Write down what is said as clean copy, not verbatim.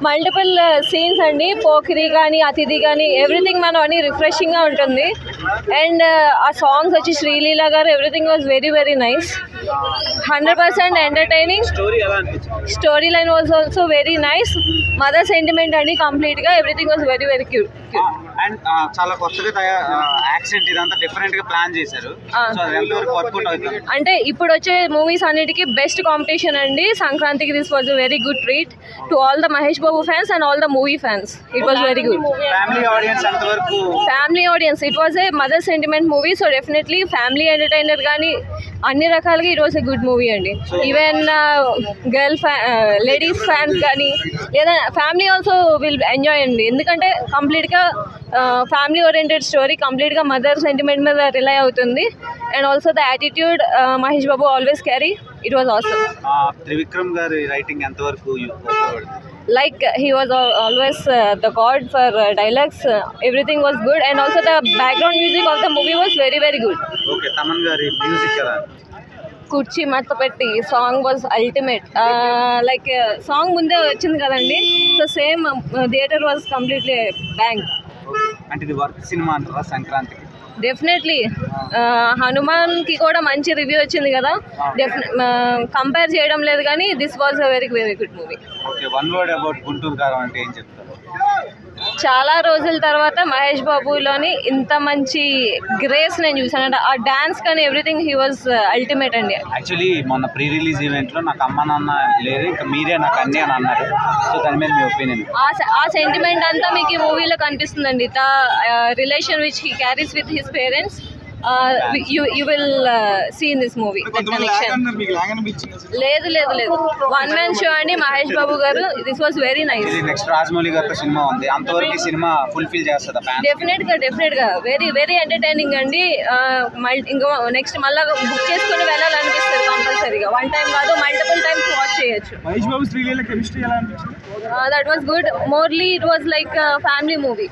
Multiple scenes అండి, పోకిరి కానీ అతిథి కానీ ఎవ్రీథింగ్ మనం అన్ని రిఫ్రెషింగ్గా ఉంటుంది. అండ్ ఆ సాంగ్స్ వచ్చి శ్రీలీల గారు everything was very very nice. 100% entertaining. Story line was also very nice. Mother sentiment అండి కంప్లీట్గా. Everything was very very cute. And చాలా కొత్తగా యాక్సెంట్ ఇదంతా డిఫరెంట్ గా ప్లాన్ చేశారు. సో అది ఎంతవరకు వర్కౌట్ అవుతుంది అంటే ఇప్పుడు వచ్చే మూవీస్ అన్నిటికీ బెస్ట్ కాంపిటీషన్ అండి సంక్రాంతికి. This was very good treat to all the Mahesh Babu fans and all the movie fans. It was very good. Family audience ఎంతవరకు? Family audience. It was a mother sentiment movie. So definitely family entertainer కానీ అన్ని రకాలుగా it was a good movie అండి. Even ladies fans కానీ లేదా family also will enjoy అండి. ఎందుకంటే కంప్లీట్గా ఫ్యామిలీ ఓరియంటెడ్ స్టోరీ, కంప్లీట్గా మదర్ సెంటిమెంట్ మీద రిలై అవుతుంది. And also the attitude Mahesh Babu always carry. It was awesome. Trivikram గారి రైటింగ్ ఎంతవరకు like he was always the god for dialogues. Everything was good and also the background music of the movie was very very good. Okay, Taman gari music ఎలా? కుర్చీ మడత పెట్టి song was ultimate. Like song ముందే వచ్చింది కదండి. So same theatre was completely bank. అంటే ఇది work cinema అంటారా సంక్రాంతికి? డెఫినెట్లీ. హనుమాన్కి కూడా మంచి రివ్యూ వచ్చింది కదా. కంపేర్ చేయడం లేదు కానీ this was a very very good movie. Okay, one word about Guntur కారం అంటే ఏం చెప్తారు? చాలా రోజుల తర్వాత మహేష్ బాబులోని ఇంత మంచి గ్రేస్ నేను చూసాను. అంటే ఆ డాన్స్ కానీ ఎవ్రీథింగ్ హీ వాజ్ అల్టిమేట్ అండి. యాక్చువల్లీ మొన్న ప్రీ రిలీజ్ ఈవెంట్లో నాకు అమ్మ నాన్న లేదు, ఇంకా మీరే నాకు అన్నీ అని అన్నారు. సో దాని మీద మీ ఒపీనియన్? ఆ సెంటిమెంట్ అంతా మీకు ఈ మూవీలో కనిపిస్తుందండి. The relation which he carries with his parents. You will see in this movie that connection. లేదు లేదు లేదు, వన్ మ్యాన్ షో అండి మహేష్ బాబు గారు. This was very nice. Next Rajamouli గారితో సినిమా ఉంది, అంతవరకు ఈ సినిమా ఫుల్ఫిల్ చేస్తుందా fans? Definitely very very entertaining అండి. ఇంకా నెక్స్ట్ మళ్ళీ బుక్ చేసుకుని వెళ్ళాలనిపిస్తుంది కంపల్సరీగా. వన్ టైం కాదు, మల్టిపుల్ టైమ్స్ వాచ్ చేయొచ్చు. మహేష్ బాబు శ్రీలీల కెమిస్ట్రీ ఎలా అనిపించింది? That was good. Merely it was like family movie.